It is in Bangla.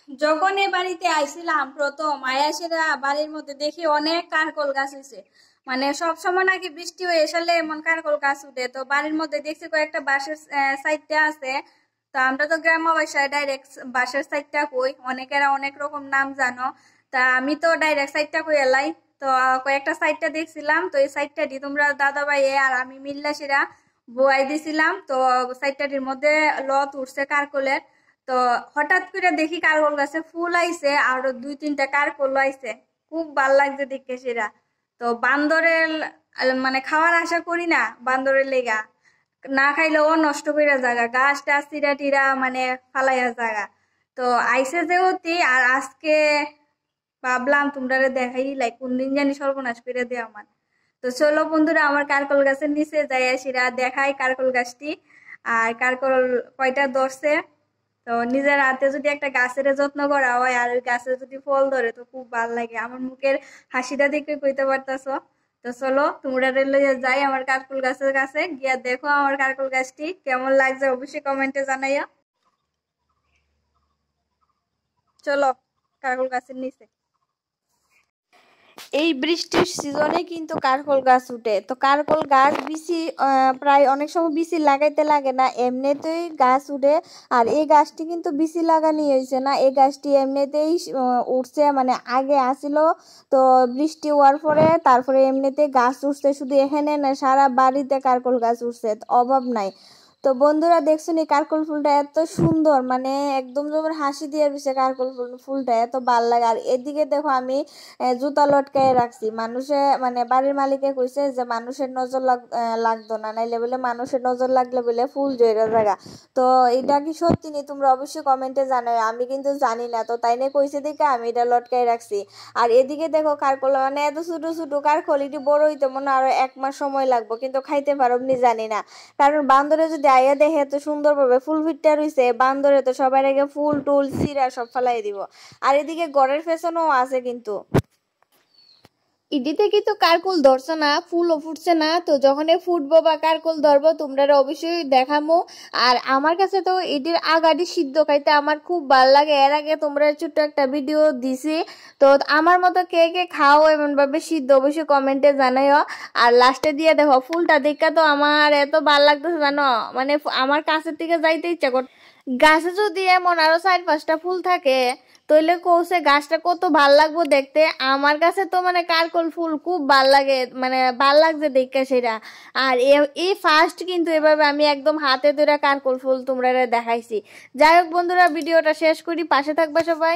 যখন এই বাড়িতে আইছিলাম প্রথম আয়াসেরা বাড়ির মধ্যে দেখি অনেক কারকল গাছ হয়েছে। মানে সব সময় নাকি বৃষ্টি হয়ে এসলে এমন কারকল গাছ উঠে, তো বাড়ির মধ্যে দেখছি কয়েকটা বাঁশের সাইডটা আছে। তো আমরা তো গ্রাম্য ভাষায় ডাইরেক্ট বাঁশের সাইডটা কই, অনেকেরা অনেক রকম নাম জানো। তা আমি তো ডাইরেক্ট সাইডটা কই এলাই। তো কয়েকটা সাইডটা দেখছিলাম, তো এই সাইডটাটি তোমরা দাদা ভাই আর আমি মিল্লাসিরা বয়াই দিছিলাম। তো সাইডটাটির মধ্যে লত উঠছে কারকলের। তো হঠাৎ করে দেখি কারকল গাছে ফুল আইছে, আরো দুই তিনটা কারকল আইছে। খুব ভাল লাগছে দেখে সেরা। তো বান্দরের মানে খাওয়ার আশা করি না বান্দরের লেগা, না খাইলেও নষ্ট কইরা জায়গা গাছ টাছ চিরা টিরা মানে ফালাইয়া জায়গা। তো আইসে যেহেতু আর আজকে ভাবলাম তোমরা দেখাই লাই কোন দিন জানি সর্বনাশ করে দে আমার। তো চলো বন্ধুরা, আমার কারকল গাছের নিচে যাই আসিরা দেখাই কারকল গাছটি আর কারকল কয়টা ধরছে। তো নিজের হাতে যদি একটা গাছের যত্ন করা হয় আর ওই গাছে যদি ফল ধরে তো খুব ভালো লাগে, আমার মুখের হাসিটা দেখে কইতে পারতাছো। তো চলো তোমরা লইয়া যাই আমার কারকুল গাছের কাছে গিয়া দেখো আমার কারকুল গাছটি কেমন লাগছে, অবশ্যই কমেন্টে জানাইয়া। চলো কারকুল গাছের নিচে। এই বৃষ্টির সিজনে কিন্তু কারকল গাছ উঠে। তো কারকল গাছ বিচি প্রায় অনেক সময় বিচি লাগাইতে লাগে না, এমনিতেই গাছ উঠে। আর এই গাছটি কিন্তু বিচি লাগানি হয়েছে না, এই গাছটি এমনিতেই উঠছে, মানে আগে আসিল। তো বৃষ্টি হওয়ার পরে তারপরে এমনিতে গাছ উঠছে, শুধু এখানে না সারা বাড়িতে কারকল গাছ উঠছে, অভাব নাই। তো বন্ধুরা দেখছো নি কারকল ফুলটা এত সুন্দর, মানে একদম যেমন হাসি দিয়ে দিছে কারকল ফুলটা এত ভাল লাগে। আর এদিকে দেখো আমি জুতা লটকায় রাখছি, মানুষে মানে বাড়ির মালিকে কইছে যে মানুষের নজর লাগতো না, নাইলে বলে মানুষের নজর লাগলে বলে ফুল জয়রা জায়গা। তো এটা কি সত্যি নি তোমরা অবশ্যই কমেন্টে জানাও, আমি কিন্তু জানি না। তো তাই নিয়ে কইছে দেখে আমি এটা লটকায় রাখছি। আর এদিকে দেখো কারকল মানে এত ছোট ছোট কারকল, এটি বড় হইতে মনে আরো 1 মাস সময় লাগবে, কিন্তু খাইতে পারো নি জানি না। কারণ বান্দরে যদি আইয়া দেখে এত সুন্দর ভাবে ফুল ফিটটা রইছে, বান্দরে তো সবার আগে ফুল টুল চিরা সব ফালাই দিব। আর এদিকে ঘরের পেছনেও আছে কিন্তু ইডিতে কিন্তু কারকুল ধরছে না, ফুলও ফুটছে না। তো যখন ফুটবো বা কারকুল ধরবো তোমরা অবশ্যই দেখামো। আর আমার কাছে তো এটির আগাটি সিদ্ধ খাইতে আমার খুব ভাল লাগে, এর আগে তোমরা ছোট্ট একটা ভিডিও দিছি। তো আমার মতো কে কে খাও এমন ভাবে সিদ্ধ অবশ্যই কমেন্টে জানাইও। আর লাস্টে দিয়ে দেখো ফুলটা দেখা তো আমার এত ভাল লাগতেছে জানো, মানে আমার কাছের থেকে যাইতে ইচ্ছা কর। গাছে যদি এমন আরো 4-5টা ফুল থাকে তইলে কৌছে গাছটা কত ভাল লাগবো দেখতে। আমার কাছে তো মানে কারকল ফুল খুব ভাল লাগে, মানে ভাল লাগছে দেখতে সেটা। আর এই ফার্স্ট কিন্তু এভাবে আমি একদম হাতে ধরে কারকল ফুল তোমরা দেখাইছি। যাই হোক বন্ধুরা, ভিডিওটা শেষ করি, পাশে থাকবা সবাই।